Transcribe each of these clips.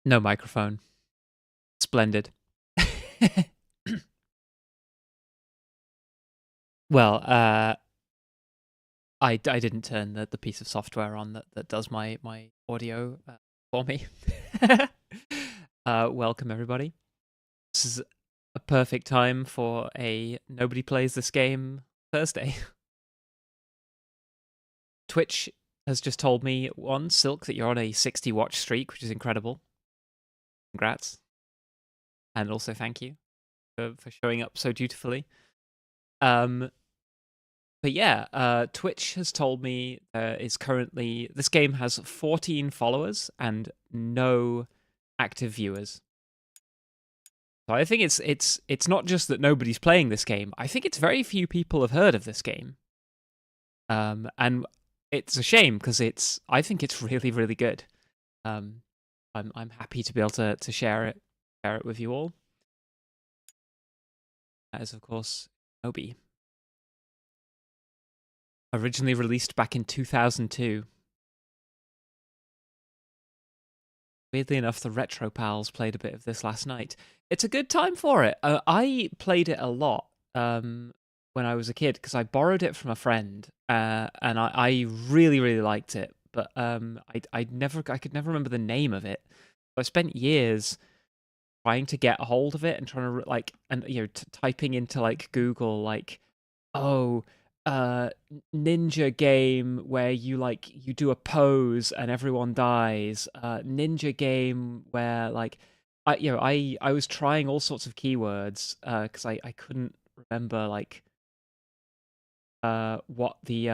No microphone. Splendid. Well, I didn't turn the piece of software on that does my audio for me. Welcome everybody. This is a perfect time for a nobody plays this game Thursday. Twitch has just told me Silk, that you're on a 60 watch streak, which is incredible. Congrats. And also thank you for showing up so dutifully. But yeah, Twitch has told me is currently this game has 14 followers and no active viewers. So I think it's not just that nobody's playing this game. I think it's very few people have heard of this game. And it's a shame because I think it's really, really good. I'm happy to be able to share it with you all. That is of course Shinobi. Originally released back in 2002. Weirdly enough, the Retro Pals played a bit of this last night. It's a good time for it. I played it a lot when I was a kid because I borrowed it from a friend, and I really, really liked it. But I could never remember the name of it. So I spent years trying to get a hold of it and trying to typing into like Google ninja game where you do a pose and everyone dies. Ninja game where I was trying all sorts of keywords because I couldn't remember what the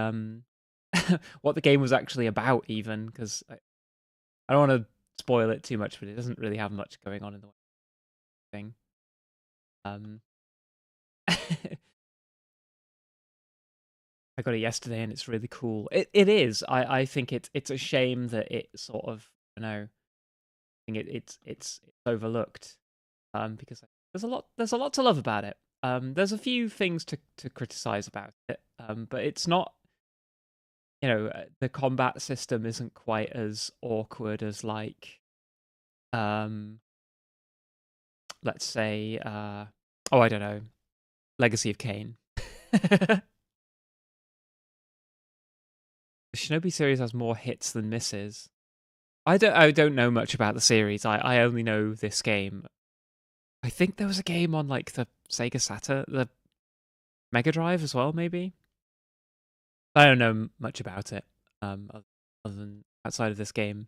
what the game was actually about, even because I don't want to spoil it too much, but it doesn't really have much going on in the thing. I got it yesterday and it's really cool. It is. I think it's a shame that it sort of, I think it's overlooked. Because there's a lot to love about it. There's a few things to criticize about it. But it's not, the combat system isn't quite as awkward as let's say I don't know, Legacy of Kain. The Shinobi series has more hits than misses. I don't know much about the series. I only know this game. I think there was a game on the Sega Saturn, the Mega Drive as well, maybe. I don't know much about it, other than outside of this game.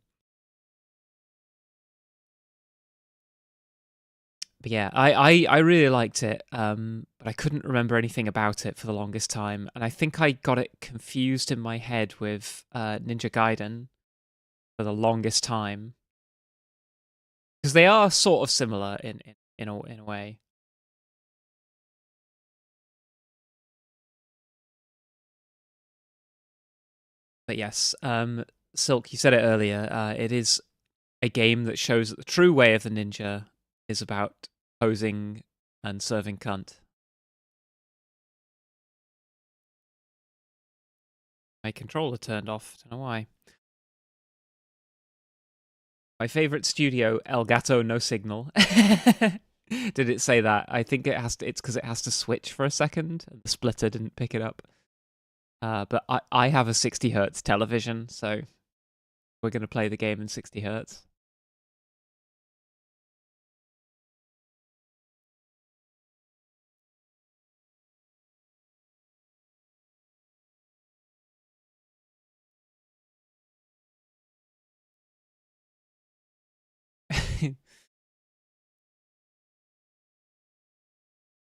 But yeah, I really liked it, but I couldn't remember anything about it for the longest time, and I think I got it confused in my head with Ninja Gaiden for the longest time, because they are sort of similar in a way. But yes, Silk, you said it earlier. It is a game that shows that the true way of the ninja is about posing and serving cunt. My controller turned off. Don't know why. My favorite studio, Elgato No Signal. Did it say that? I think it's because it has to switch for a second, and the splitter didn't pick it up. But I have a 60 hertz television, so we're going to play the game in 60 hertz.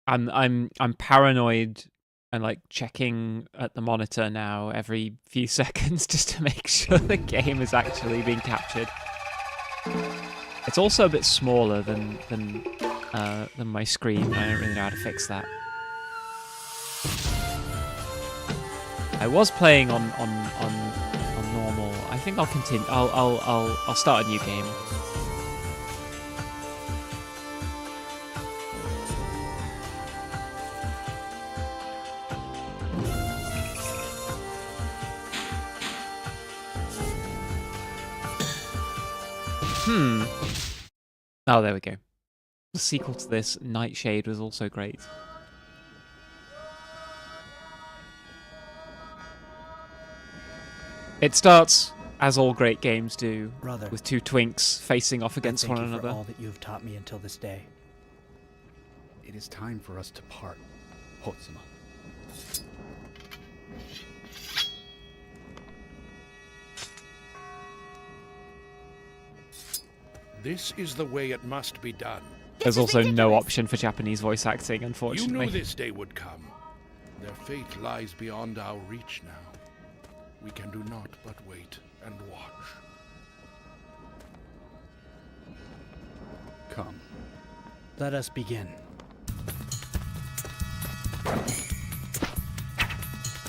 I'm paranoid and checking at the monitor now every few seconds just to make sure the game is actually being captured. It's also a bit smaller than my screen. I don't really know how to fix that. I was playing on normal. I think I'll continue. I'll start a new game. Oh, there we go. The sequel to this, Nightshade, was also great. It starts, as all great games do, Brother, with two twinks facing off against one thank you another. for all that you have taught me until this day. It is time for us to part, Hotsuma. This is the way it must be done. There's also no option for Japanese voice acting, unfortunately. You knew this day would come. Their fate lies beyond our reach now. We can do naught but wait and watch. Come. Let us begin.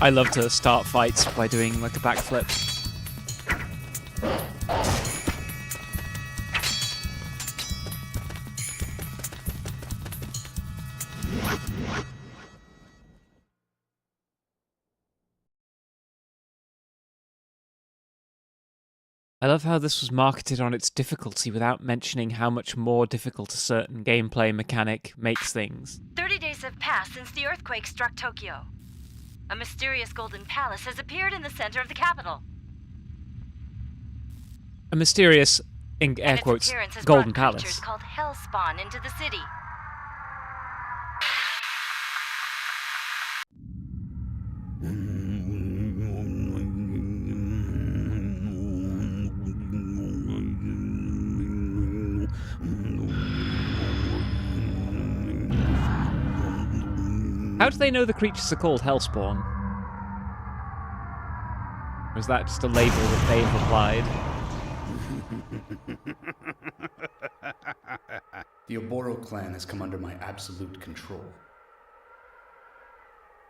I love to start fights by doing like a backflip. I love how this was marketed on its difficulty without mentioning how much more difficult a certain gameplay mechanic makes things. 30 days have passed since the earthquake struck Tokyo. A mysterious golden palace has appeared in the center of the capital. A mysterious, in air And its quotes, appearance has golden brought creatures palace. called Hellspawn into the city. How do they know the creatures are called Hellspawn? Or is that just a label that they've applied? The Oboro clan has come under my absolute control.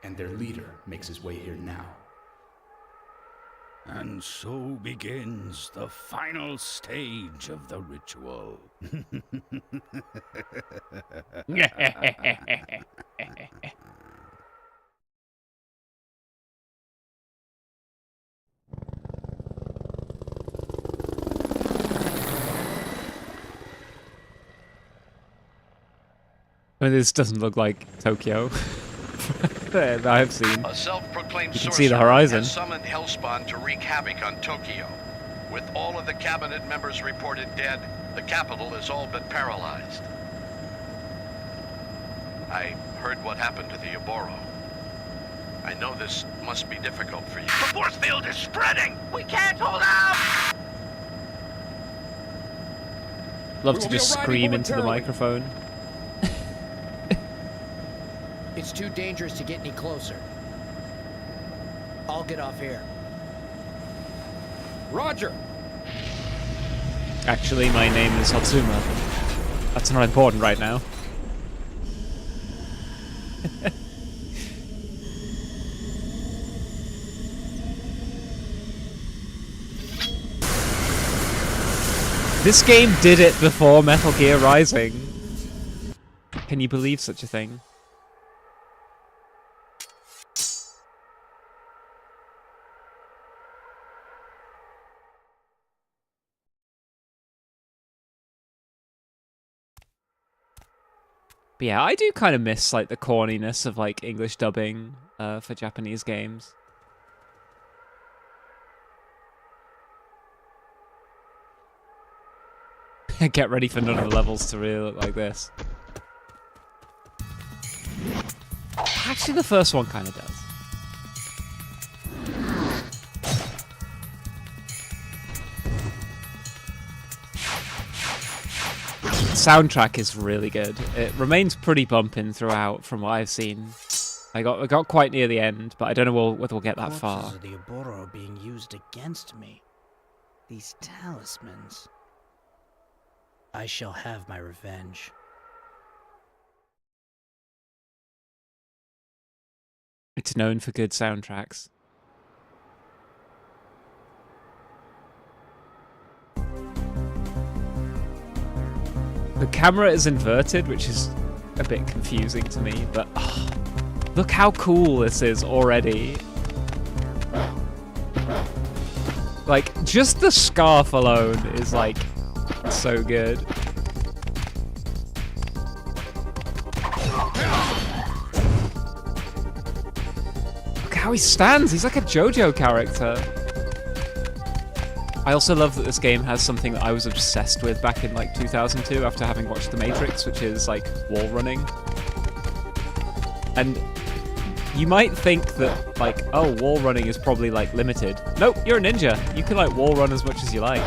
And their leader makes his way here now. And so begins the final stage of the ritual. I mean, this doesn't look like Tokyo that I've seen. A self-proclaimed You can see the sorcerer horizon. has summoned Hellspawn to wreak havoc on Tokyo. With all of the cabinet members reported dead, the capital is all but paralyzed. I heard what happened to the Oboro. I know this must be difficult for you. The force field is spreading! We can't hold out! Love to just scream into the microphone. It's too dangerous to get any closer. I'll get off here. Roger! Actually, my name is Hotsuma. That's not important right now. This game did it before Metal Gear Rising. Can you believe such a thing? But yeah, I do kind of miss like the corniness of like English dubbing for Japanese games. Get ready for none of the levels to really look like this. Actually, the first one kind of does. The soundtrack is really good. It remains pretty bumping throughout from what I've seen. I got quite near the end, but I don't know whether we'll get that far. Corpses of the Oboro are being used against me. These talismans. I shall have my revenge. It's known for good soundtracks. The camera is inverted, which is a bit confusing to me, but oh, look how cool this is already. Like, just the scarf alone is like so good. how he stands. He's like a JoJo character. I also love that this game has something that I was obsessed with back in like 2002 after having watched The Matrix, which is like wall running. And you might think that like, oh, wall running is probably like limited. Nope, you're a ninja. You can like wall run as much as you like.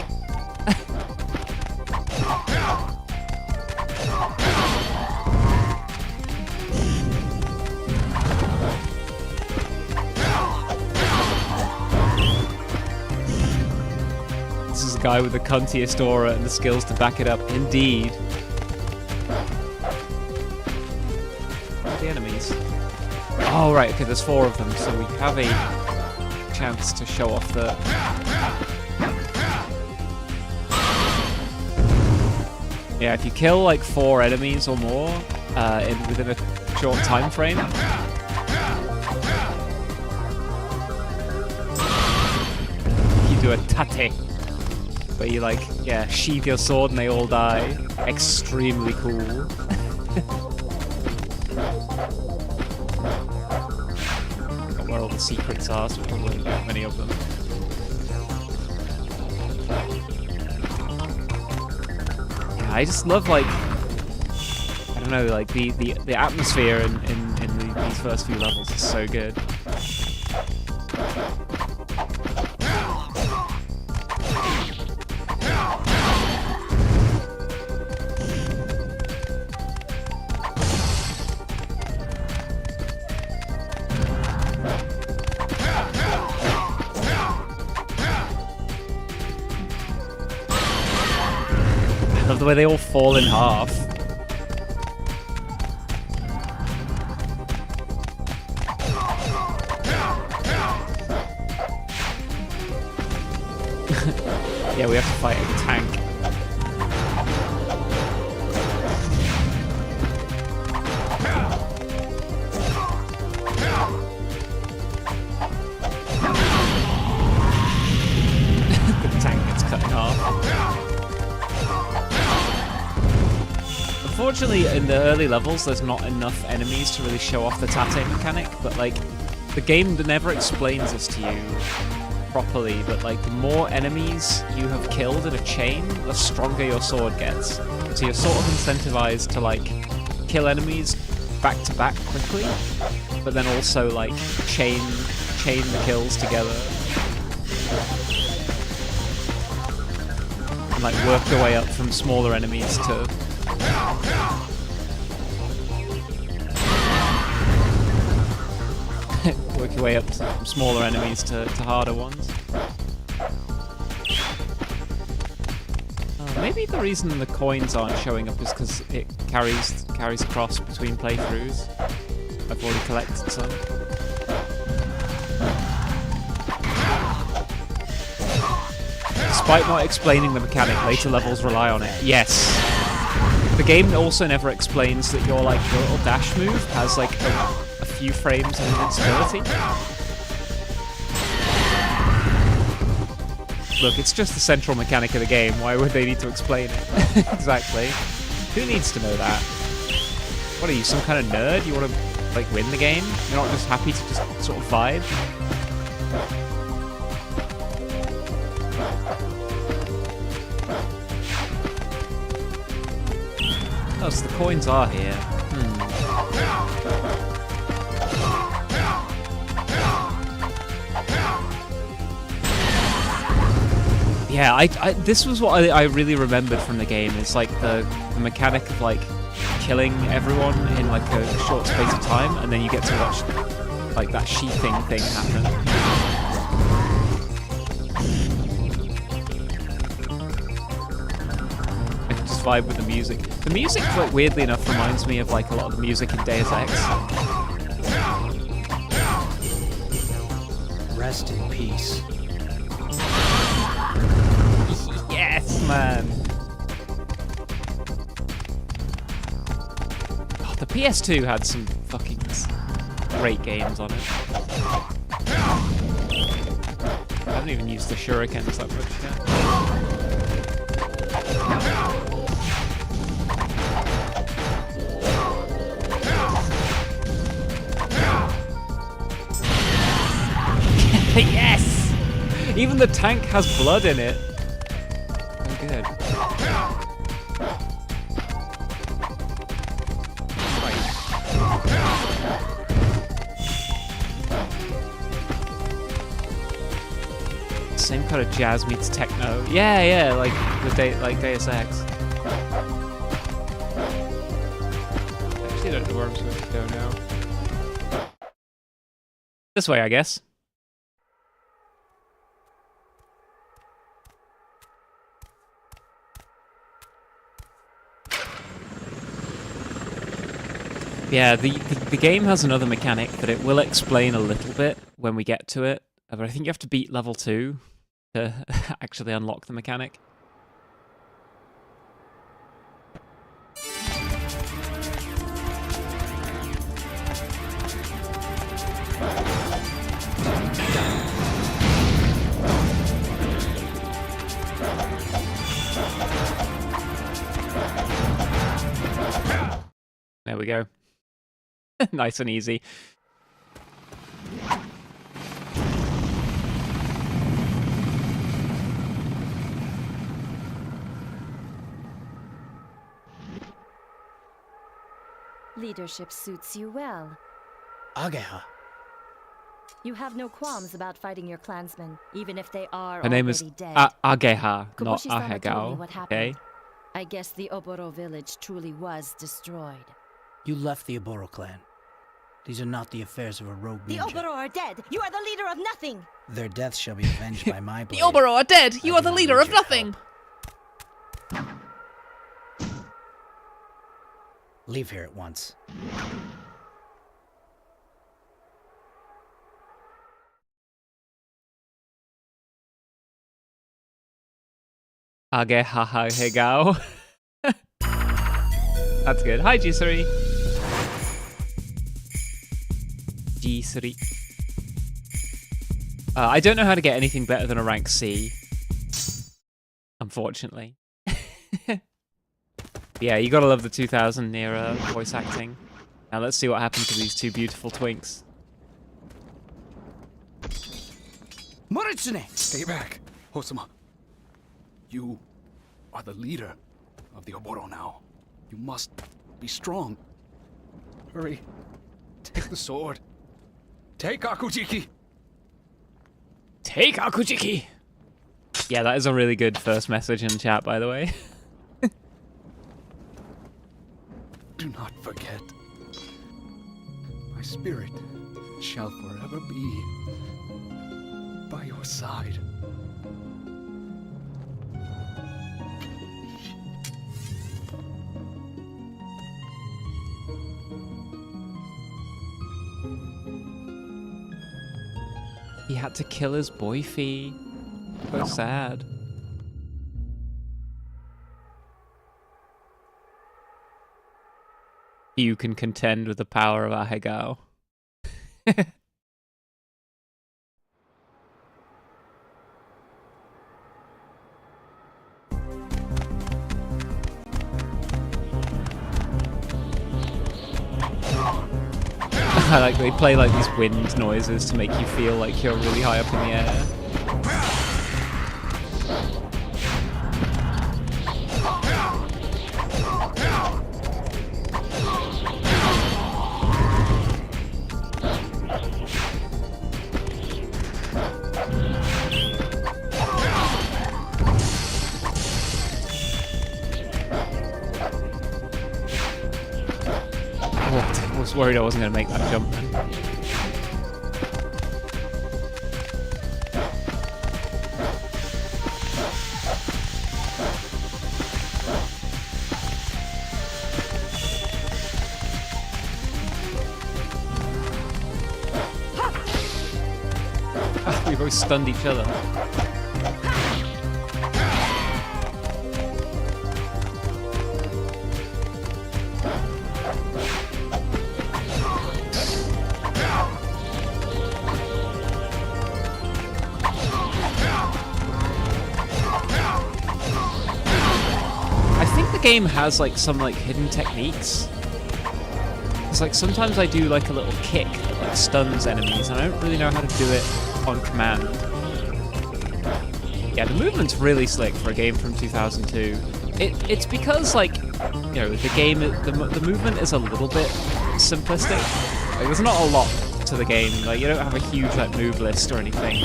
Guy with the cuntiest aura and the skills to back it up. Indeed. Where are the enemies? Oh, right, okay, there's 4 of them, so we have a chance to show off the... Yeah, if you kill like 4 enemies or more within a short time frame, you do a tate. Where you like, yeah, sheathe your sword and they all die. Extremely cool. Not where all the secrets are, so probably not many of them. Yeah, I just love like, I don't know, like the atmosphere in these first few levels is so good. I love the way they all fall in half. Yeah, we have to fight a tank. The tank gets cut in half. Unfortunately, in the early levels, there's not enough enemies to really show off the tate mechanic, but like, the game never explains this to you properly, but like, the more enemies you have killed in a chain, the stronger your sword gets. So you're sort of incentivized to like, kill enemies back to back quickly, but then also like, chain the kills together. And like, work your way up from smaller enemies to... work your way up from smaller enemies to harder ones. Maybe the reason the coins aren't showing up is because it carries across between playthroughs. I've already collected some. Despite not explaining the mechanic, later levels rely on it. Yes! The game also never explains that your little dash move has like a few frames of invincibility. Look, it's just the central mechanic of the game. Why would they need to explain it? Exactly. Who needs to know that? What are you, some kind of nerd? You want to like win the game? You're not just happy to just sort of vibe? Oh, so the coins are here. Yeah, this was what I really remembered from the game. It's like the mechanic of like killing everyone in like a short space of time, and then you get to watch like that sheathing thing happen. I can just vibe with the music. The music, like, weirdly enough, reminds me of like a lot of the music in Deus Ex. Rest in peace. Yes, man. Oh, the PS2 had some fucking great games on it. I haven't even used the shurikens that much yet. Yes! Even the tank has blood in it. Oh, good. Same kind of jazz meets techno. Yeah, like like Deus Ex. Actually, I don't know where I'm supposed to go now. This way, I guess. Yeah, the game has another mechanic that it will explain a little bit when we get to it, but I think you have to beat level 2 to actually unlock the mechanic. There we go. Nice and easy. Leadership suits you well. Ageha. You have no qualms about fighting your clansmen, even if they are Her name is already dead. Ageha, not Kobushi-sama told me Ahegao. what Okay. happened. I guess the Oboro village truly was destroyed. You left the Oboro clan. These are not the affairs of a rogue The ninja. Oboro are dead! You are the leader of nothing! Their deaths shall be avenged by my blade. The Oboro are dead! You I are the do not leader need of your nothing! help. Leave here at once. Agehahegao. That's good. Hi, G3. G3. I don't know how to get anything better than a rank C. Unfortunately. Yeah, you gotta love the 2000 era voice acting. Now let's see what happens to these two beautiful twinks. Moritsune! Stay back, Hosama. You are the leader of the Oboro now. You must be strong. Hurry. Take the sword. Take Akujiki. Take Akujiki! Yeah, that is a really good first message in chat, by the way. Do not forget. My spirit shall forever be by your side. He had to kill his boyfie. So sad. You can contend with the power of Ahegao. I like they play like these wind noises to make you feel like you're really high up in the air. I was worried I wasn't going to make that jump then. We both stunned each other. I think the game has like some like hidden techniques. It's like sometimes I do like a little kick that like stuns enemies and I don't really know how to do it on command. Yeah, the movement's really slick for a game from 2002. It's because, like, you know, the movement is a little bit simplistic. Like, there's not a lot to the game. Like, you don't have a huge, like, move list or anything.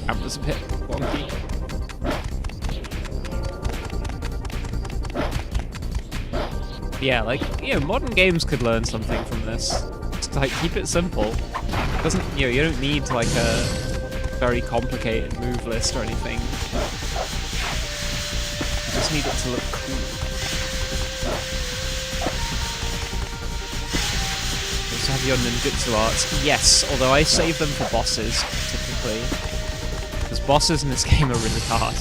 That was a bit wonky. Yeah, like, you know, modern games could learn something from this. Just, like, keep it simple. Doesn't, you know, you don't need, like, a very complicated move list or anything. You just need it to look cool. You also have your ninjutsu arts. Yes, although I save them for bosses, typically. Because bosses in this game are really hard.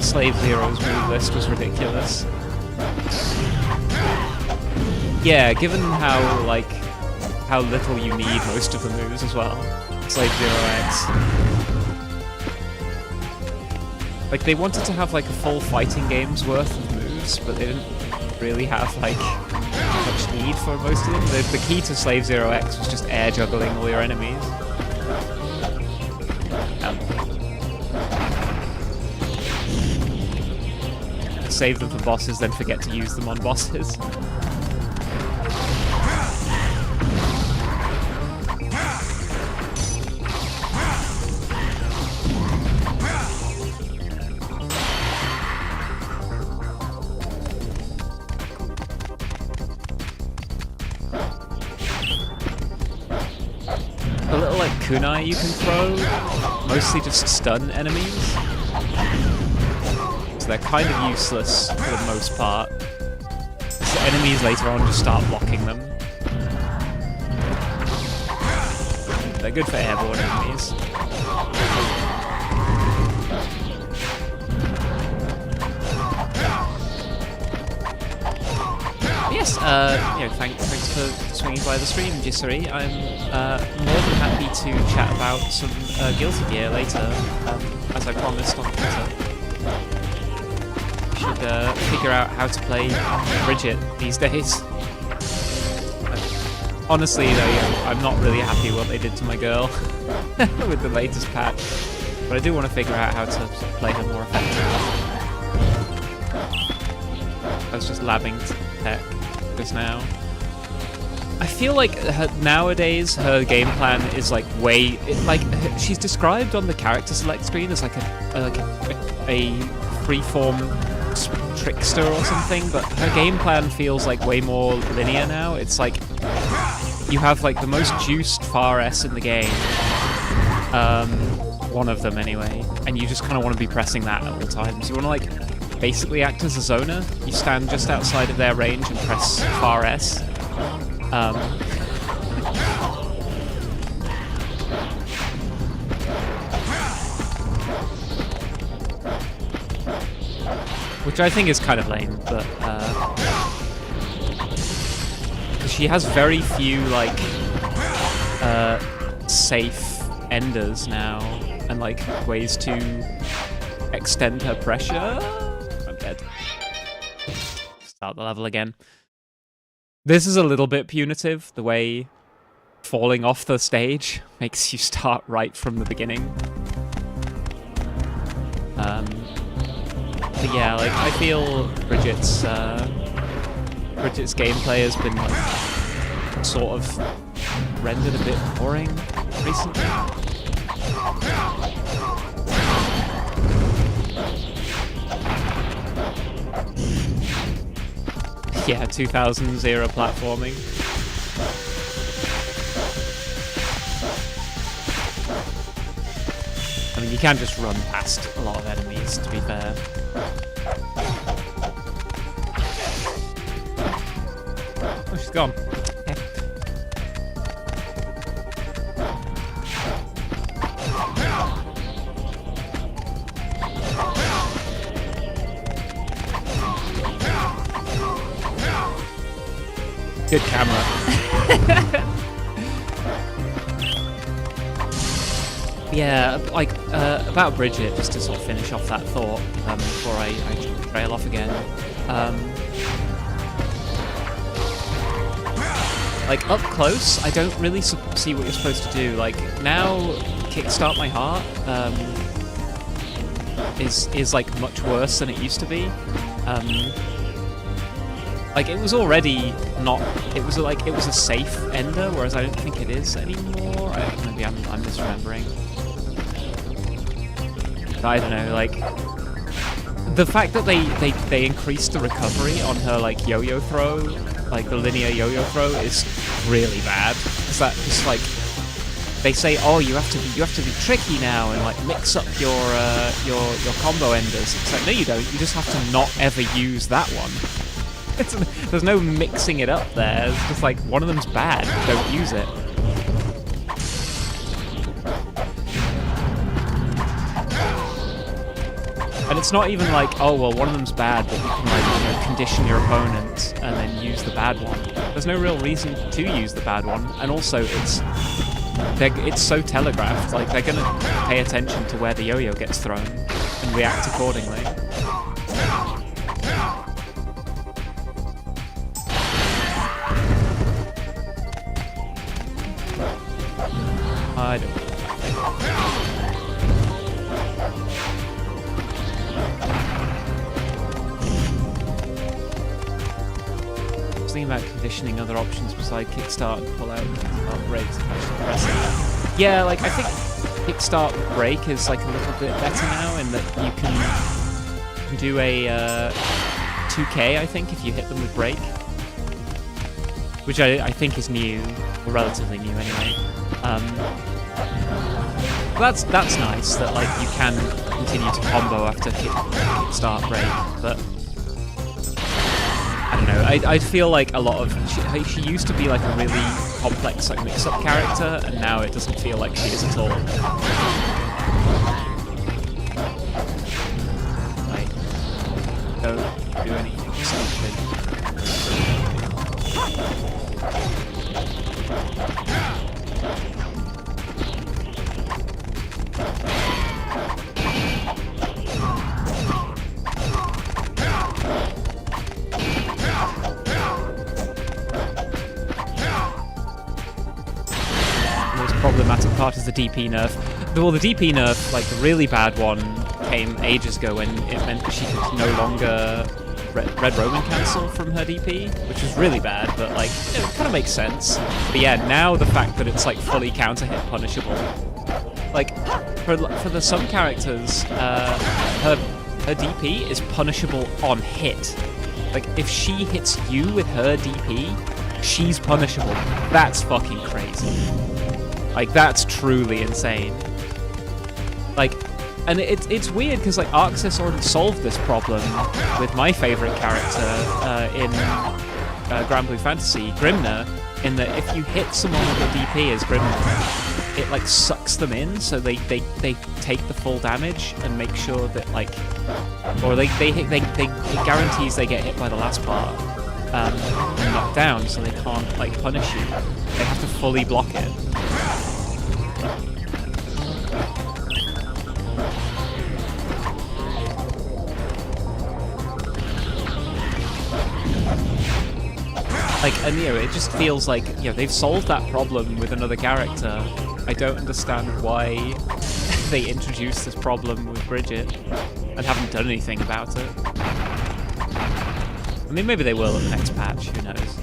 Slave Zero's move list was ridiculous. Yeah, given how little you need most of the moves as well. Slave Zero X. Like, they wanted to have, like, a full fighting game's worth of moves, but they didn't really have, like, much need for most of them. The key to Slave Zero X was just air juggling all your enemies. Save them for bosses, then forget to use them on bosses. A little, like, kunai you can throw, mostly just stun enemies. So they're kind of useless for the most part. The enemies later on just start blocking them. They're good for airborne enemies. Yes, you know, thanks for swinging by the stream, Jisuri. I'm more than happy to chat about some Guilty Gear later, as I promised on Twitter. Should figure out how to play Bridget these days. Honestly, though, I'm not really happy what they did to my girl with the latest patch, but I do want to figure out how to play her more effectively. I was just labbing tech just now. I feel like nowadays her game plan is like she's described on the character select screen as like a freeform trickster or something, but her game plan feels like way more linear now. It's like you have like the most juiced far S in the game, one of them anyway, and you just kind of want to be pressing that at all times. You want to like basically act as a zoner. You stand just outside of their range and press far S. Which I think is kind of lame, but because she has very few like safe enders now, and like ways to extend her pressure. I'm dead. Start the level again. This is a little bit punitive, the way falling off the stage makes you start right from the beginning. But yeah, like, I feel Bridget's gameplay has been, like, sort of rendered a bit boring recently. Yeah, 2000 zero platforming. I mean, you can just run past a lot of enemies, to be fair. Oh, she's gone. Okay. Good camera. Yeah, like, about Bridget, just to sort of finish off that thought before I trail off again. Like, up close, I don't really see what you're supposed to do. Like, now, Kickstart My Heart is like, much worse than it used to be. Like, it was already not... It was a safe ender, whereas I don't think it is anymore. Maybe I'm misremembering. I don't know, like... The fact that they increased the recovery on her, like, yo-yo throw, like, the linear yo-yo throw, is really bad. Because that just, like... They say, oh, you have to be tricky now and, like, mix up your combo enders. It's like, no you don't, you just have to not ever use that one. There's no mixing it up there. It's just like, one of them's bad, don't use it. And it's not even like, oh, well, one of them's bad, but you can, like, condition your opponent and then use the bad one. There's no real reason to use the bad one, and also it's so telegraphed, like, they're gonna pay attention to where the yo-yo gets thrown and react accordingly. I don't know. I was thinking about conditioning other options beside kickstart and pull out and start brakes and actually pressing. Yeah, like I think kickstart brake is like a little bit better now in that you can do a 2K, I think, if you hit them with brake. Which I think is new, or relatively new anyway. That's nice that like you can continue to combo after kickstart brake, but I don't know. I'd feel like a lot of she used to be like a really complex like mix-up character, and now it doesn't feel like she is at all. Like, don't do any something. Problematic part is the DP nerf. Well, the DP nerf, like the really bad one, came ages ago when it meant that she could no longer Red Roman cancel from her DP, which was really bad, but like, it kind of makes sense. But yeah, now the fact that it's like fully counter hit punishable, like for the some characters, her DP is punishable on hit. Like if she hits you with her DP, she's punishable. That's fucking crazy. Like, that's truly insane. Like, and it's weird because, like, Arxis already solved this problem with my favorite character in Grand Blue Fantasy, Grimner, in that if you hit someone with a DP as Grimner, it, like, sucks them in, so they take the full damage and make sure that, like, or it guarantees they get hit by the last part and knocked down, so they can't, like, punish you. They have to fully block it. Like, and you know, it just feels like, you know, they've solved that problem with another character. I don't understand why they introduced this problem with Bridget and haven't done anything about it. I mean, maybe they will in the next patch, who knows.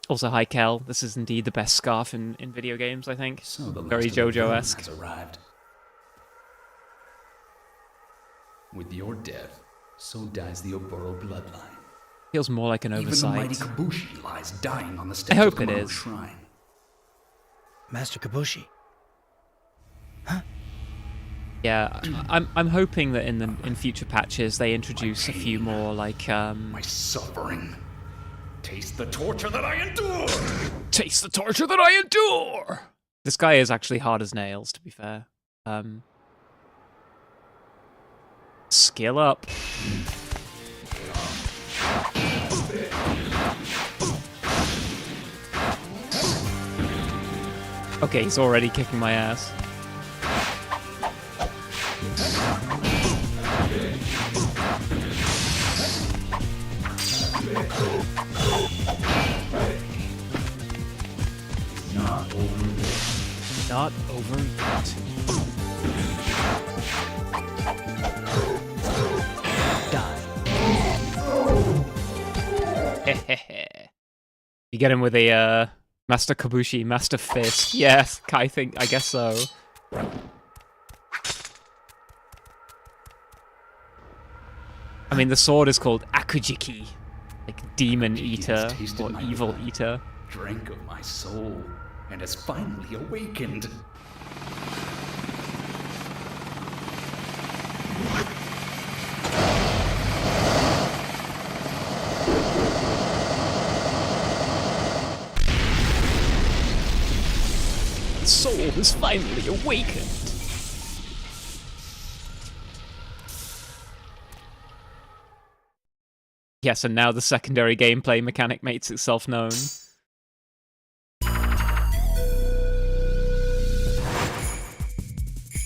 Also, hi Kel, this is indeed the best scarf in video games, I think. So the very last of the villain JoJo-esque. has arrived. With your death, so dies the Oboro bloodline. Feels more like an oversight. Even the mighty Kabushi lies dying on the I steps hope of it Komodo is. Shrine. Master Kabushi. Huh? Yeah, I'm hoping that in future patches they introduce a few more like My suffering. Taste the torture that I endure! taste the torture that I endure. This guy is actually hard as nails, to be fair. Skill up. Okay, he's already kicking my ass. Not over yet. You get him with a Master Kabushi, Master Fist. Yes, I guess so. I mean, the sword is called Akujiki, like Demon Eater or Evil Eater. Drink of my soul, and has finally awakened. The soul has finally awakened. Yes, and now the secondary gameplay mechanic makes itself known.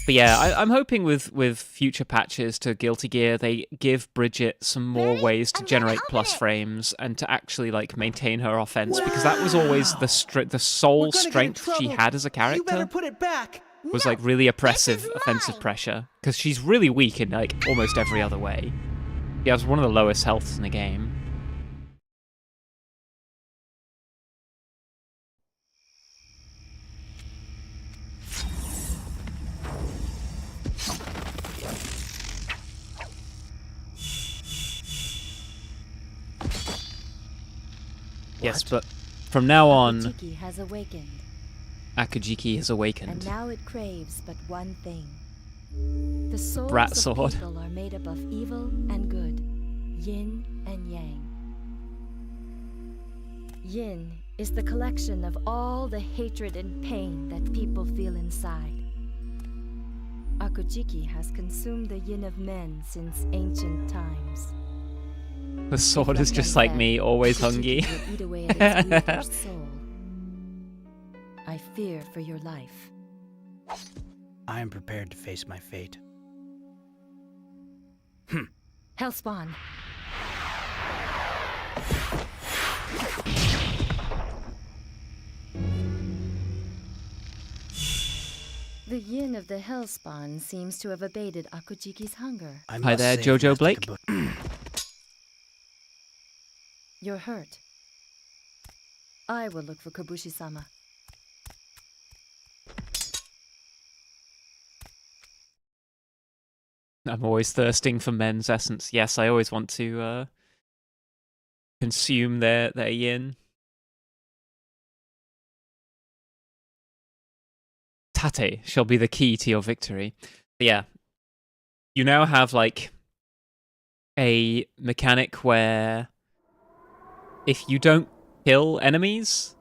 But yeah, I'm hoping with future patches to Guilty Gear, they give Bridget some more ways to generate plus frames and to actually like maintain her offense, because that was always the sole strength she had as a character. You better put it back. Was like really oppressive offensive pressure, because she's really weak in like almost every other way. She has one of the lowest healths in the game. Yes, but from now on, Akujiki has awakened, Akujiki has awakened. and now it craves but one thing. The souls Brat of sword. people are made up of evil and good, yin and yang. Yin is the collection of all the hatred and pain that people feel inside. Akujiki has consumed the yin of men since ancient times. The sword is just like me, always hungry. Akujiki will eat away at its weaker's soul. I fear for your life. I am prepared to face my fate. Hellspawn. The yin of the Hellspawn seems to have abated Akujiki's hunger. I Hi must there, save Jojo Master Blake. Kabuki. You're hurt. I will look for Kabushi-sama. I'm always thirsting for men's essence. Yes, I always want to consume their yin. Tate shall be the key to your victory. But yeah, you now have like a mechanic where if you don't kill enemies,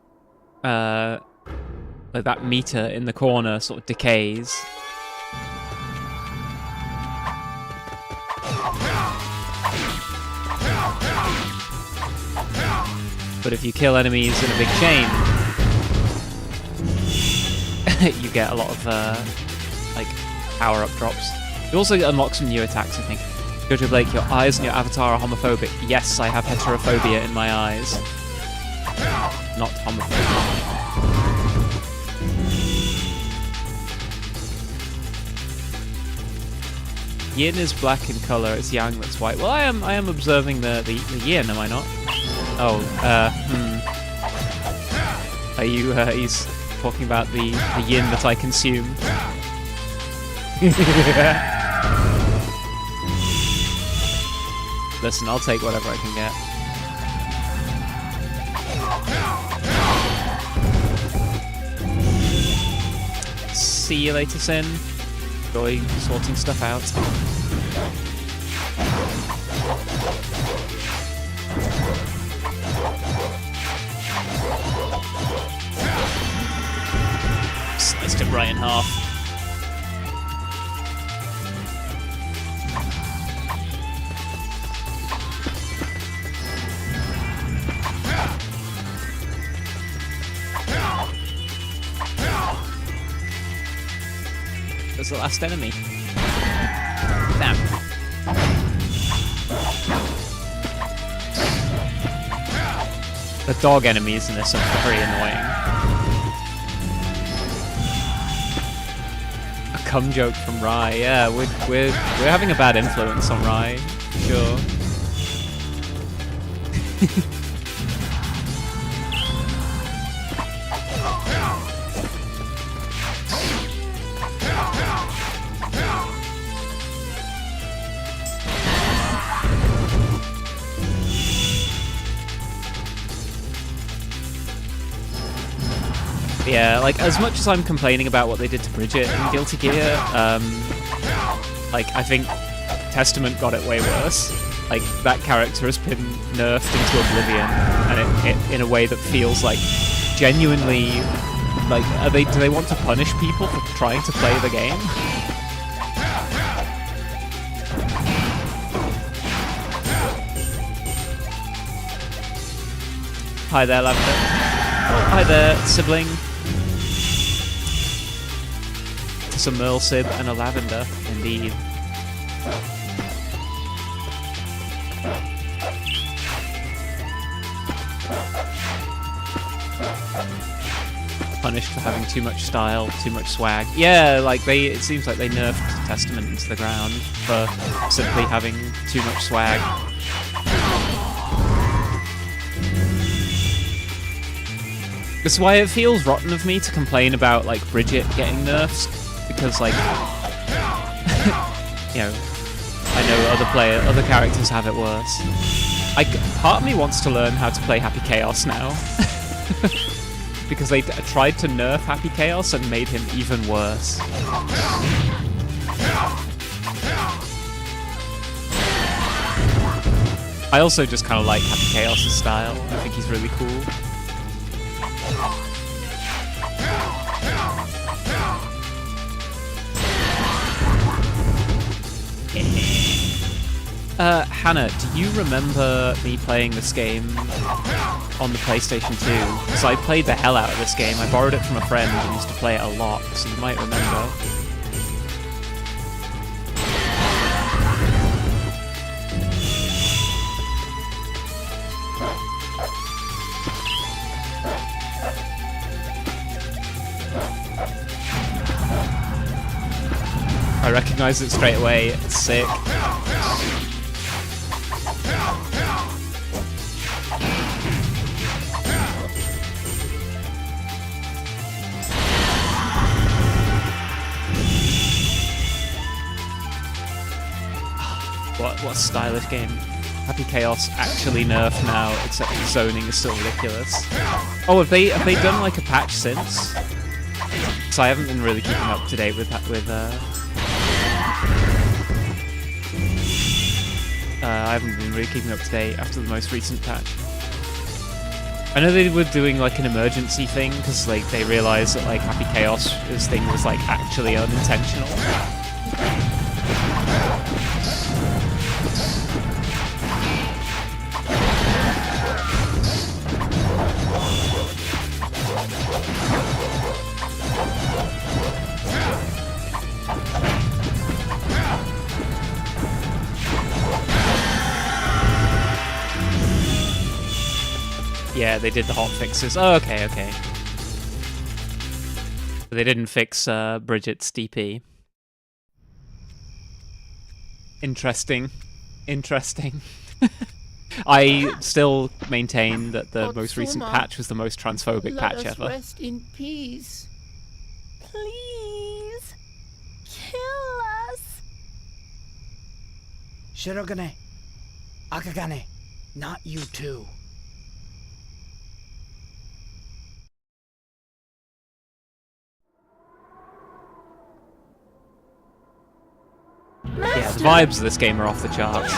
like that meter in the corner sort of decays. But if you kill enemies in a big chain, you get a lot of like power-up drops. You also unlock some new attacks, I think. Jojo Blake, your eyes and your avatar are homophobic. Yes, I have heterophobia in my eyes. Not homophobia. Yin is black in color, it's yang that's white. Well, I am observing the yin, am I not? Oh, Are you, he's talking about the yin that I consume. Listen, I'll take whatever I can get. See you later, Sin. Enjoy sorting stuff out. Sliced it right in half. as the last enemy. Damn. The dog enemies in this are very annoying. A cum joke from Rai. Yeah, we're having a bad influence on Rai. Sure. Yeah, like, as much as I'm complaining about what they did to Bridget in Guilty Gear, like, I think Testament got it way worse. Like, that character has been nerfed into oblivion, and it in a way that feels like genuinely, like, do they want to punish people for trying to play the game? Hi there, Lavender. Oh, hi there, sibling. It's a Merle Sib and a Lavender, indeed. Punished for having too much style, too much swag. Yeah, like it seems like they nerfed Testament into the ground for simply having too much swag. This is why it feels rotten of me to complain about, like, Bridget getting nerfs, because, like, you know, I know other characters have it worse. Part of me wants to learn how to play Happy Chaos now, because they tried to nerf Happy Chaos and made him even worse. I also just kind of like Happy Chaos' style. I think he's really cool. Hannah, do you remember me playing this game on the PlayStation 2? Because I played the hell out of this game. I borrowed it from a friend and used to play it a lot, so you might remember. I recognized it straight away. It's sick. What a stylish game. Happy Chaos actually nerfed now, except the zoning is still ridiculous. Oh, have they done like a patch since? So I haven't been really keeping up to date with I haven't been really keeping up to date after the most recent patch. I know they were doing like an emergency thing because like they realized that like Happy Chaos' thing was like actually unintentional. Yeah, they did the hot fixes. Oh, okay. But they didn't fix Bridget's DP. Interesting. I still maintain that the most recent patch was the most transphobic patch ever. Rest in peace. Please, kill us. Shirogane, Akagane, not you too. Yeah, the vibes of this game are off the charts.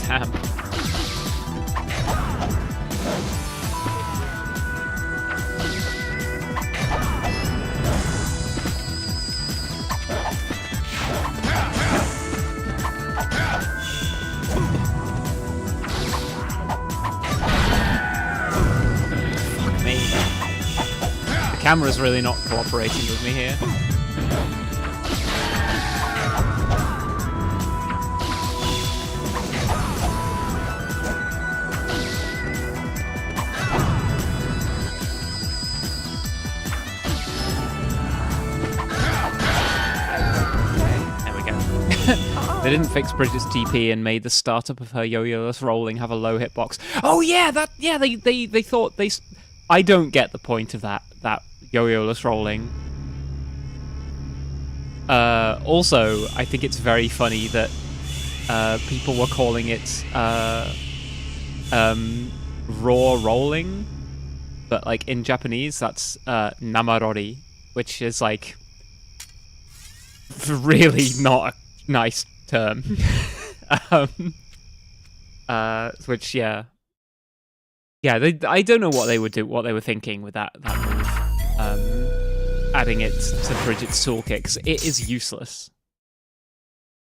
Damn. camera's really not cooperating with me here. They didn't fix Bridget's TP and made the startup of her yo-yo-less rolling have a low hitbox. Oh yeah, they thought I don't get the point of that yo-yo-less rolling. Also, I think it's very funny that people were calling it raw rolling, but like in Japanese that's namarori, which is like really not a nice term. Which I don't know what they were thinking with that move. Adding it to Bridget's tool kicks. It is useless.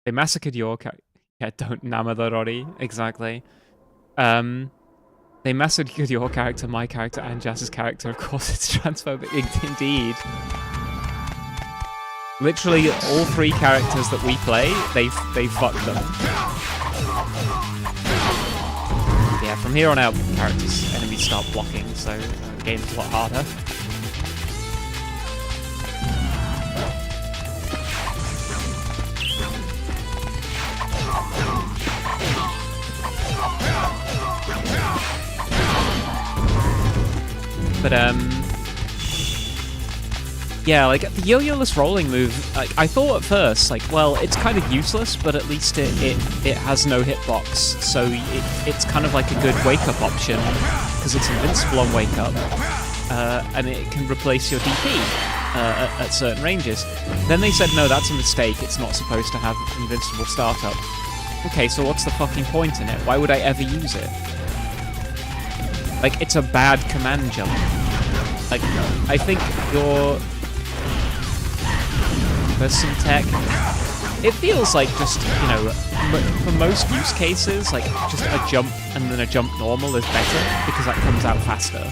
They massacred your character. Yeah, don't namadorori. Exactly. They massacred your character, my character, and Jazz's character. Of course, it's transphobic. Indeed. Literally, all 3 characters that we play, they fuck them. Yeah, from here on out, enemies start blocking, so the game's a lot harder. But yeah, like the yo-yo-less rolling move, like, I thought at first, like, well, it's kind of useless, but at least it has no hitbox, so it's kind of like a good wake-up option, because it's invincible on wake-up, and it can replace your DP at certain ranges. Then they said, no, that's a mistake, it's not supposed to have invincible startup. Okay, so what's the fucking point in it? Why would I ever use it? Like, it's a bad command jump. Like, I think there's some tech. It feels like just, you know, for most use cases, like just a jump and then a jump normal is better because that comes out faster.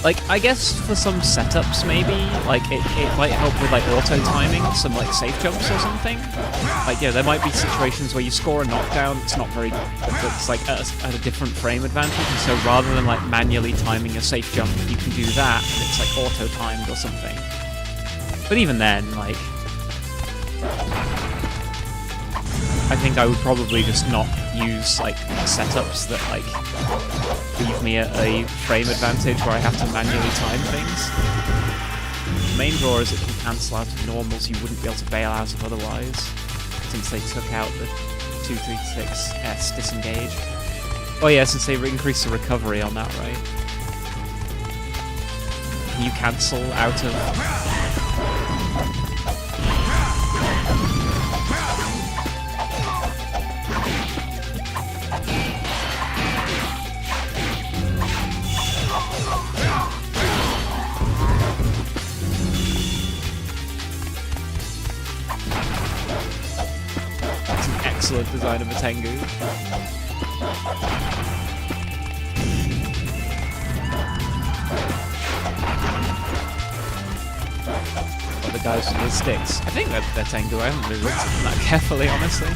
Like, I guess for some setups, maybe, like, it might help with, like, auto-timing, some, like, safe jumps or something. Like, yeah, there might be situations where you score a knockdown, it's not very, it's, like, at a different frame advantage, and so rather than, like, manually timing a safe jump, you can do that, and it's, like, auto-timed or something. But even then, like, I think I would probably just not use, like, setups that, like, leave me at a frame advantage where I have to manually time things. The main draw is it can cancel out of normals you wouldn't be able to bail out of otherwise, since they took out the 236S disengage. Oh yeah, since they increased the recovery on that, right? Can you cancel out of... Excellent design of a Tengu. Or the guys with the sticks. I think they're Tengu. I haven't really looked at them that carefully, honestly.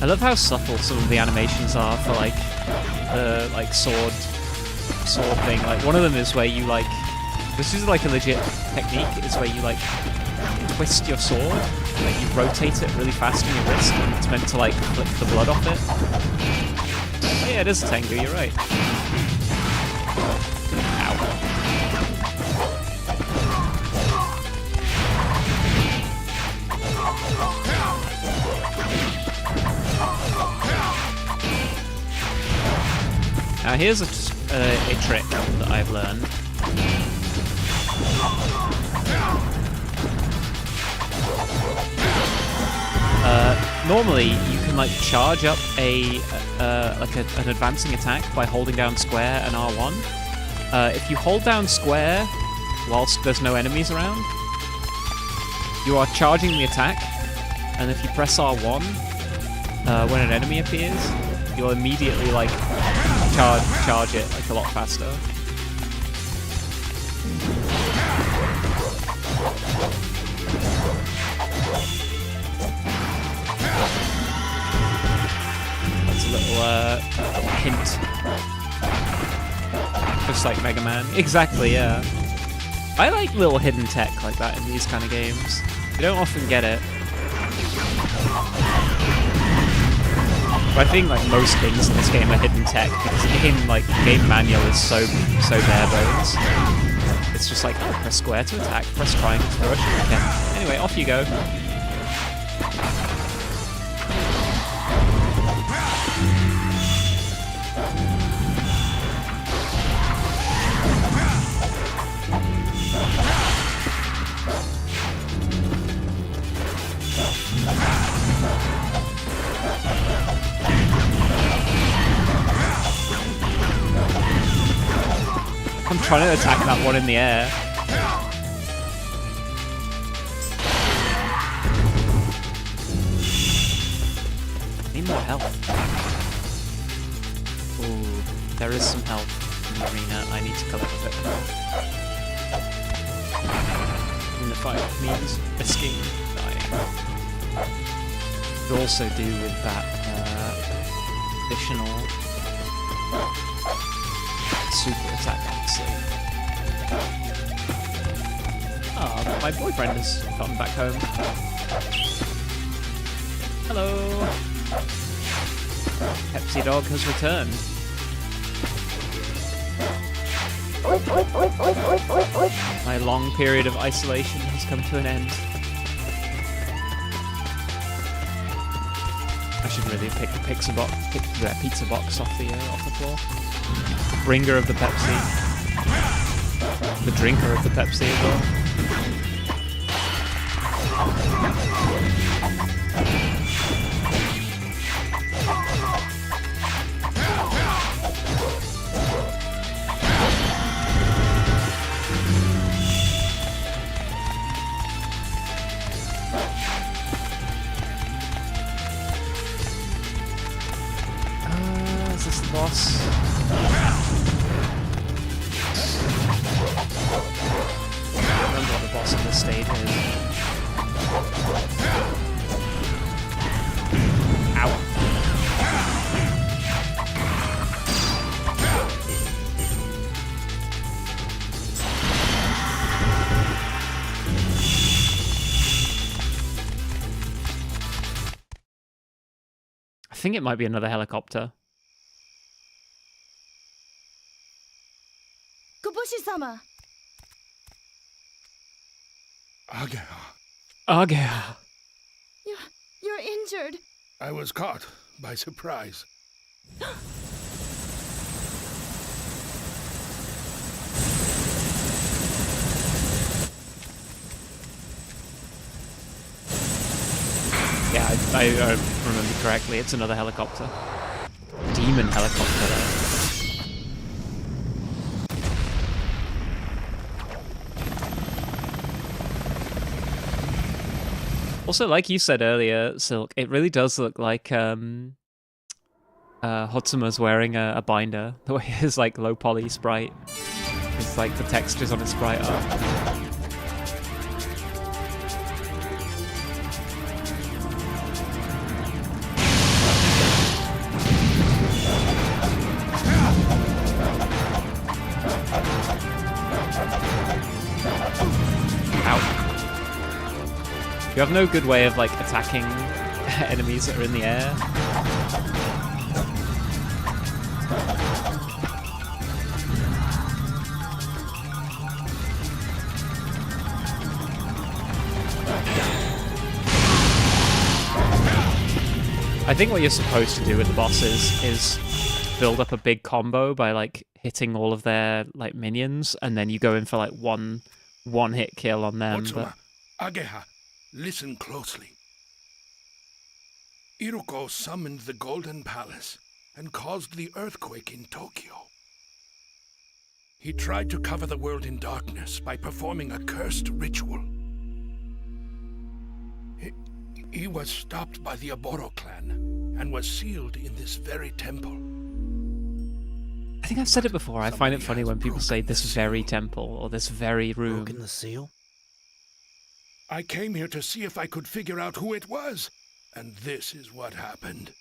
I love how subtle some of the animations are for like the sword thing. Like one of them is where you like, this is like a legit technique, is where you like twist your sword, like you rotate it really fast on your wrist, and it's meant to like flick the blood off it. Oh yeah, it is a Tengu, you're right. Now here's a trick that I've learned. Normally you can like charge up an advancing attack by holding down square and R1. If you hold down square whilst there's no enemies around, you are charging the attack, and if you press R1 when an enemy appears, you'll immediately like charge it like a lot faster. That's a little hint. Just like Mega Man. Exactly, yeah. I like little hidden tech like that in these kind of games. You don't often get it. But I think like most things in this game are hidden tech because the game manual is so bare bones. It's just like, oh, press square to attack, press triangle to rush. Okay. Anyway, off you go. I'm trying to attack that one in the air. Need more health. Ooh, there is some health in the arena. I need to collect it. And the fight means risking dying. Could also do with that additional super attack, obviously. Ah, my boyfriend has gotten back home. Hello! Pepsi Dog has returned. My long period of isolation has come to an end. I should really pick the pizza box off the floor. Bringer of the Pepsi. The drinker of the Pepsi as well. Is this the boss? I don't remember what the boss of this stage is. Ow. I think it might be another helicopter. Kobushi-sama! Agea. You're injured. I was caught by surprise. Yeah, I remember correctly. It's another helicopter. Demon helicopter there. Also, like you said earlier, Silk, it really does look like Hotsuma's wearing a binder. The way his like low poly sprite, it's like the textures on his sprite are. You have no good way of like attacking enemies that are in the air. I think what you're supposed to do with the bosses is build up a big combo by like hitting all of their like minions, and then you go in for like one hit kill on them. Otsuma, Ageha, listen closely. Iruko summoned the Golden Palace and caused the earthquake in Tokyo. He tried to cover the world in darkness by performing a cursed ritual. He was stopped by the Oboro clan and was sealed in this very temple. I think I've said it before. I find it funny when people say this very temple or this very room. Broken the seal? I came here to see if I could figure out who it was, and this is what happened.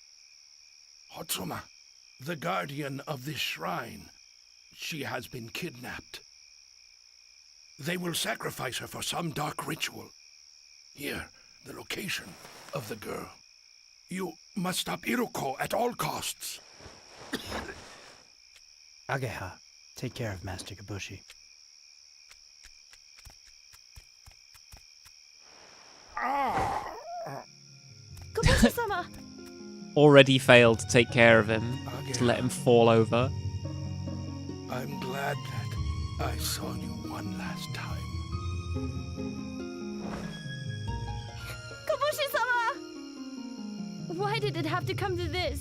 Otsuma, the guardian of this shrine, she has been kidnapped. They will sacrifice her for some dark ritual. Here, the location of the girl. You must stop Iruko at all costs. Ageha, take care of Master Kabushi. Kabushi-sama! Already failed to take care of him, to let him fall over. I'm glad that I saw you one last time. Kabushi-sama! Why did it have to come to this?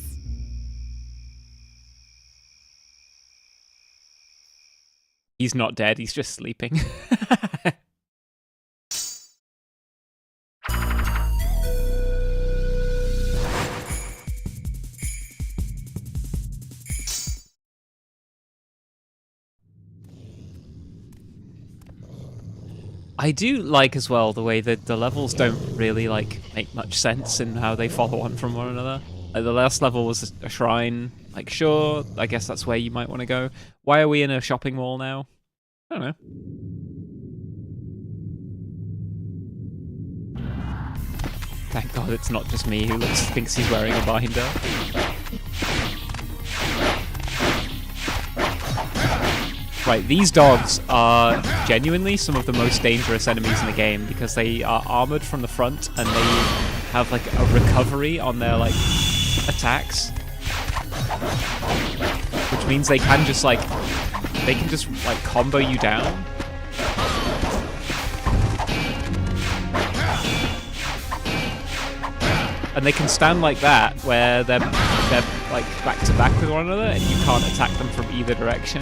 He's not dead, he's just sleeping. I do like as well the way that the levels don't really like make much sense in how they follow on from one another. Like the last level was a shrine. Like sure, I guess that's where you might want to go. Why are we in a shopping mall now? I don't know. Thank God it's not just me who thinks he's wearing a binder. Right, these dogs are genuinely some of the most dangerous enemies in the game because they are armored from the front and they have like a recovery on their like attacks, which means they can just like combo you down. And they can stand like that where they're like back to back with one another and you can't attack them from either direction.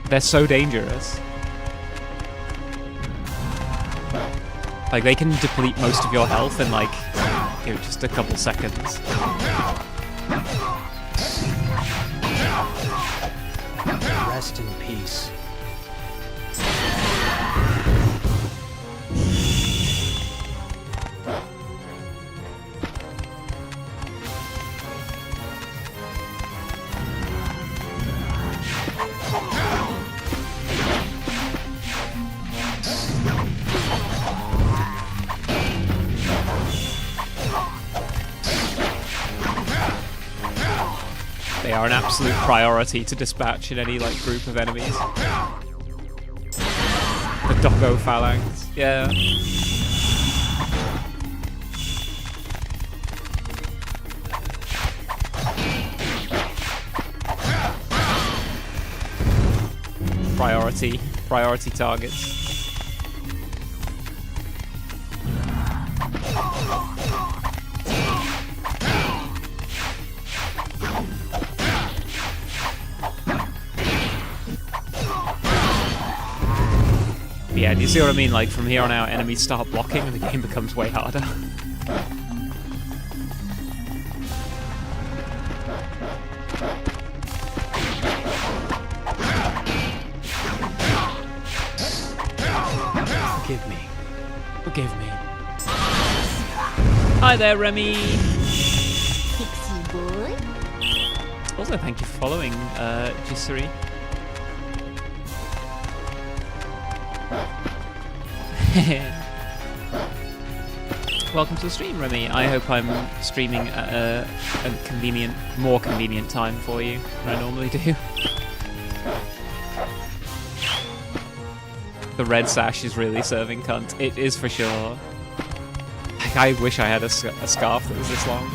They're so dangerous. Like, they can deplete most of your health in, like, you know, just a couple seconds. Rest in peace. They are an absolute priority to dispatch in any like group of enemies. The doggo phalanx, yeah. Priority targets. Yeah, do you see what I mean? Like, from here on out, enemies start blocking and the game becomes way harder. Forgive me. Forgive me. Hi there, Remy! Pixie boy? Also, thank you for following, Jisuri. Welcome to the stream, Remy. I hope I'm streaming at a more convenient time for you than I normally do. The red sash is really serving cunt. It is for sure. Like, I wish I had a scarf that was this long.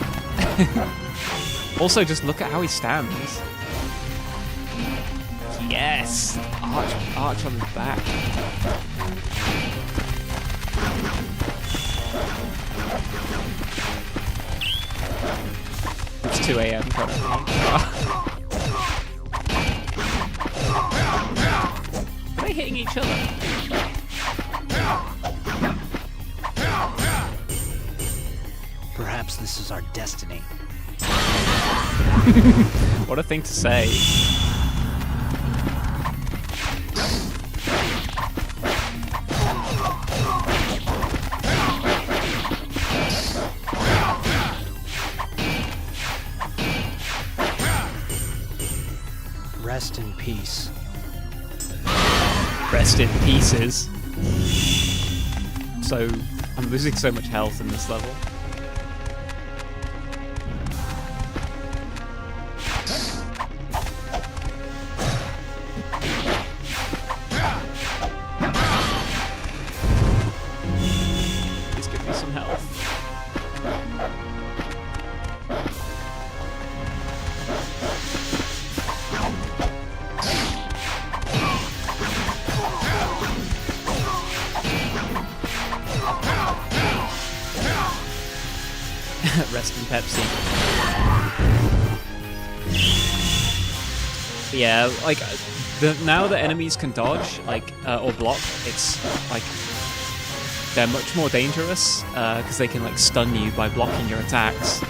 Also, just look at how he stands. Yes! Arch on his back. It's 2 a.m. currently. Are they hitting each other? Perhaps this is our destiny. What a thing to say. Rest in peace. Rest in pieces. So, I'm losing so much health in this level. Please give me some health. Rest in Pepsi. Yeah, like now that enemies can dodge, like or block, it's like they're much more dangerous because they can like stun you by blocking your attacks.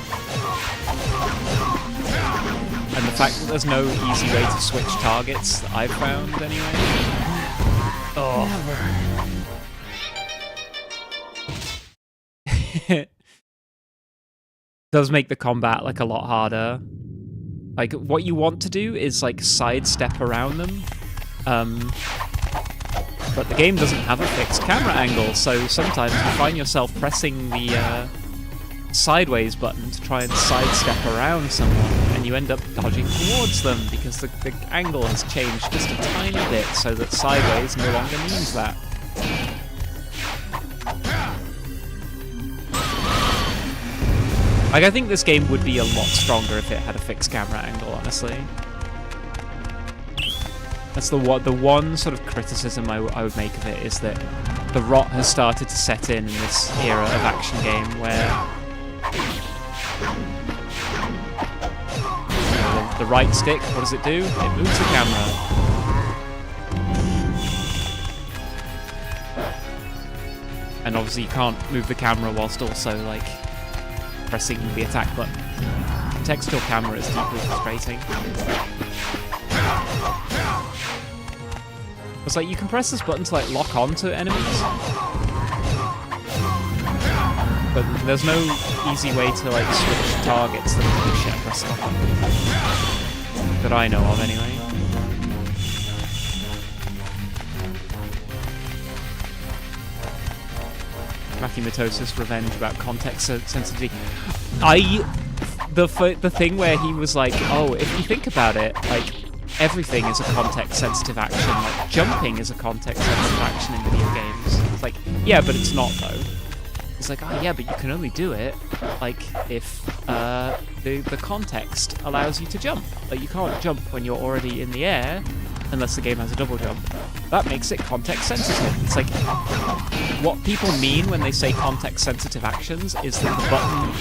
And the fact that there's no easy way to switch targets that I've found anyway. Oh. Does make the combat like a lot harder. Like what you want to do is like sidestep around them, but the game doesn't have a fixed camera angle, so sometimes you find yourself pressing the sideways button to try and sidestep around someone, and you end up dodging towards them because the angle has changed just a tiny bit so that sideways no longer means that. Like, I think this game would be a lot stronger if it had a fixed camera angle, honestly. That's the one sort of criticism I would make of it, is that the rot has started to set in this era of action game where the right stick, what does it do? It moves the camera. And obviously you can't move the camera whilst also, like, pressing the attack button. Textual camera is deeply frustrating. It's like you can press this button to like lock onto enemies, but there's no easy way to like switch targets that I know of anyway. Matthew Matosis, revenge about context sensitivity. The thing where he was like, oh, if you think about it, like, everything is a context-sensitive action. Like, jumping is a context-sensitive action in video games. It's like, yeah, but it's not, though. It's like, oh, yeah, but you can only do it, like, if the context allows you to jump. Like, you can't jump when you're already in the air, unless the game has a double jump. That makes it context-sensitive. It's like, what people mean when they say context-sensitive actions is that the button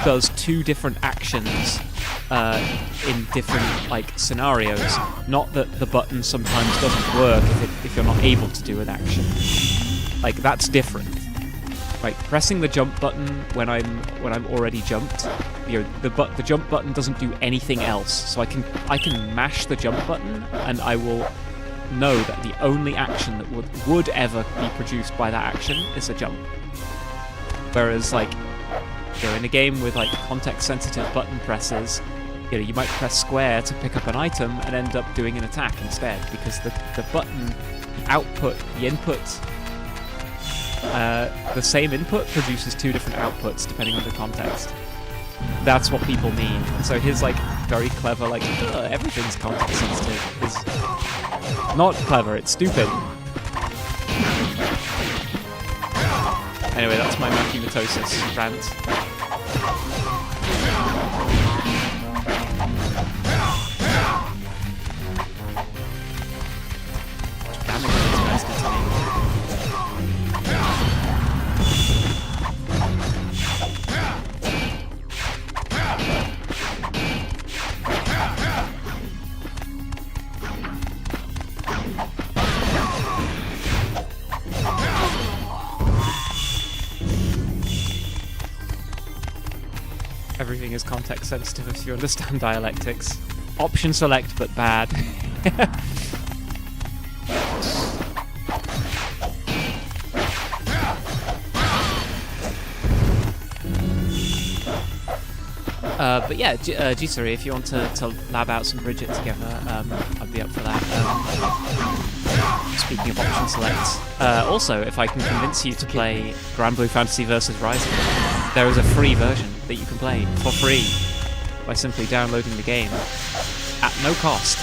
does two different actions in different, like, scenarios. Not that the button sometimes doesn't work if you're not able to do an action. Like, that's different. Like, pressing the jump button when I'm already jumped, you know, the jump button doesn't do anything else. So I can mash the jump button, and I will know that the only action that would ever be produced by that action is a jump. Whereas, like, you know, in a game with like context-sensitive button presses, you know, you might press square to pick up an item and end up doing an attack instead, because the button output, the input, the same input produces two different outputs depending on the context. That's what people mean. So his like very clever, like, everything's context sensitive is not clever, it's stupid. Anyway, that's my Matthew Matosis rant. everything is context sensitive if you understand dialectics. Option select, but bad. But yeah, G3, if you want to lab out some Bridget together, I'd be up for that. Speaking of option selects, also, if I can convince you to play Grand Blue Fantasy vs. Rising, there is a free version that you can play for free by simply downloading the game at no cost.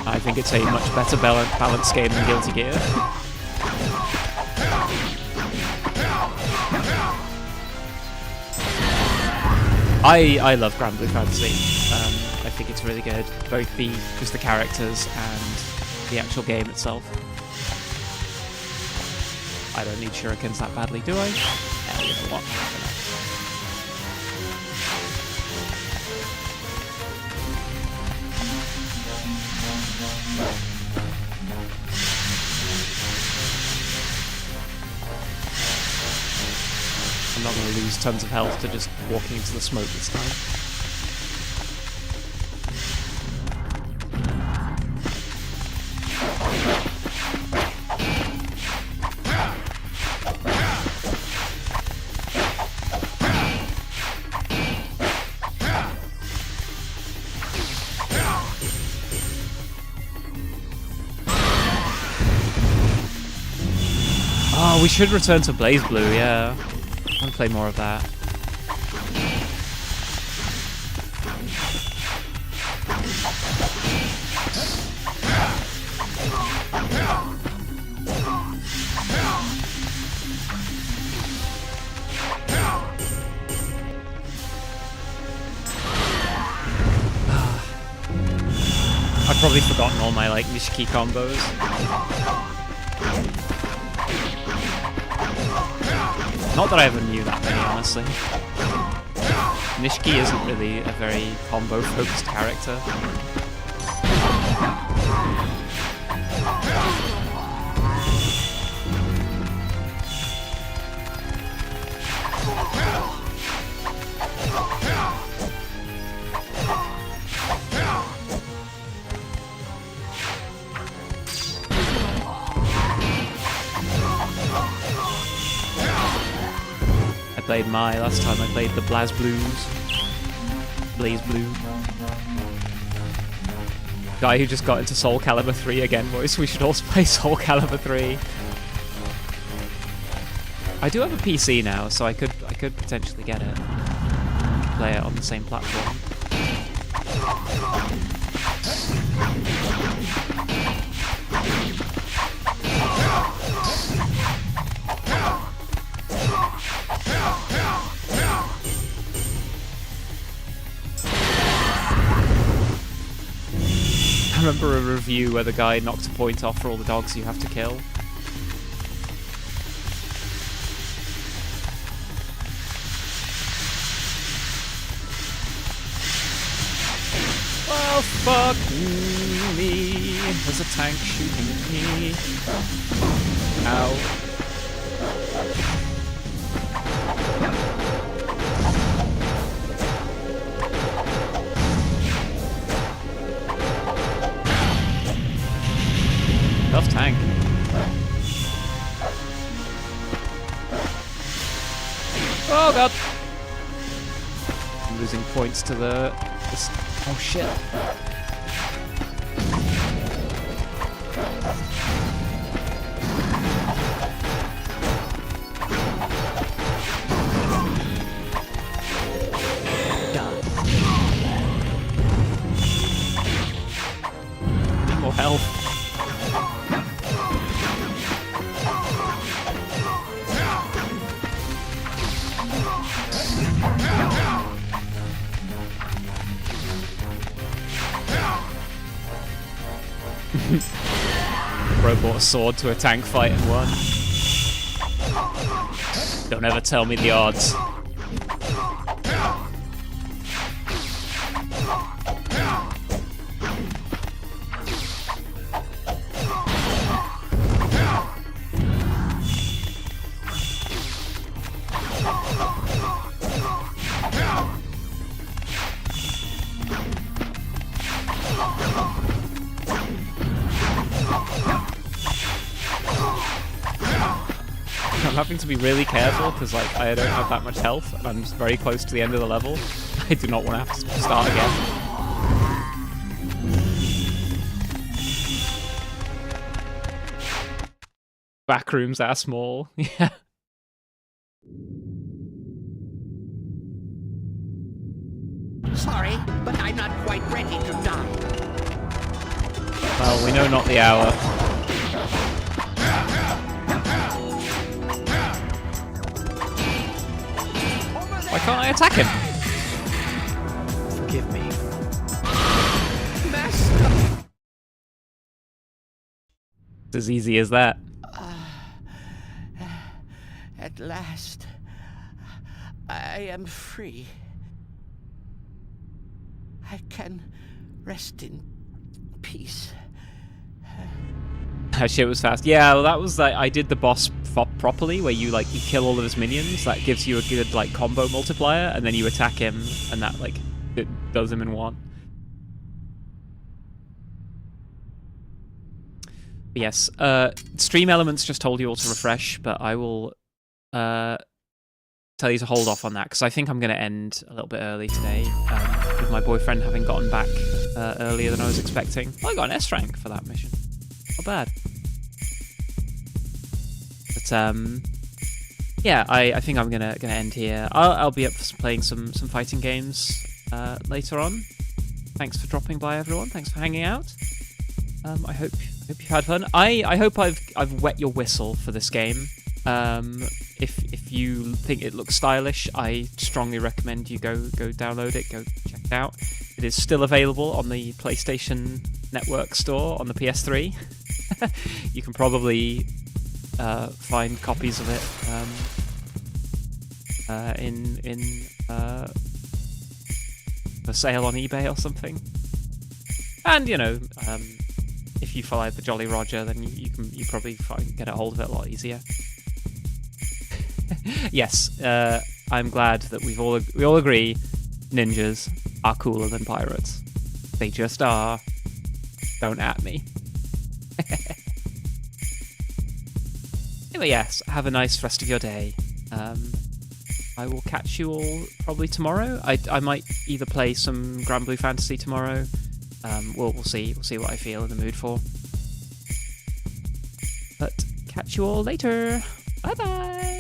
I think it's a much better balanced game than Guilty Gear. I love Grand Blue Fantasy. I think it's really good, both just the characters and the actual game itself. I don't need shurikens that badly, do I? Yeah, you know what? I'm not going to lose tons of health to just walking into the smoke this time. Oh, we should return to Blaze Blue, yeah. I want to play more of that. I've probably forgotten all my like Nishiki combos. Not that I ever knew that many, honestly. Nishiki isn't really a very combo-focused character. I played Mai last time I played the Blaze Blues. Blaze Blue. Guy who just got into Soul Calibur 3 again, boys. We should also play Soul Calibur 3. I do have a PC now, so I could potentially get it. Play it on the same platform. I remember a review where the guy knocked a point off for all the dogs you have to kill. Well, fuck me. There's a tank shooting me. Ow. Tough tank. Oh god! I'm losing points to this. Oh shit. Need more health. Bro brought a sword to a tank fight and won. Don't ever tell me the odds. I'm having to be really careful because like I don't have that much health and I'm just very close to the end of the level. I do not want to have to start again. Backrooms are small. Yeah. Sorry, but I'm not quite ready to die. Well, we know not the hour. Why can't I attack him? Forgive me. Master! It's as easy as that. At last, I am free. I can rest in peace. That shit was fast. Yeah, well, that was like I did the boss properly, where you like you kill all of his minions. That gives you a good like combo multiplier, and then you attack him, and that like it does him in one. But yes, Stream Elements just told you all to refresh, but I will tell you to hold off on that because I think I'm going to end a little bit early today with my boyfriend having gotten back earlier than I was expecting. I got an S rank for that mission. Not bad. But yeah, I think I'm gonna end here. I'll be up for playing some fighting games later on. Thanks for dropping by, everyone. Thanks for hanging out. I hope you've had fun. I hope I've wet your whistle for this game. If you think it looks stylish, I strongly recommend you go download it, go check it out. It is still available on the PlayStation Network store on the PS3. You can probably find copies of it for sale on eBay or something. And you know, if you follow the Jolly Roger, then you probably get a hold of it a lot easier. Yes, I'm glad that we all agree ninjas are cooler than pirates. They just are. Don't at me. Anyway, yes, have a nice rest of your day. I will catch you all probably tomorrow. I might either play some Grand Blue Fantasy tomorrow. We'll see. We'll see what I feel in the mood for. But catch you all later. Bye bye.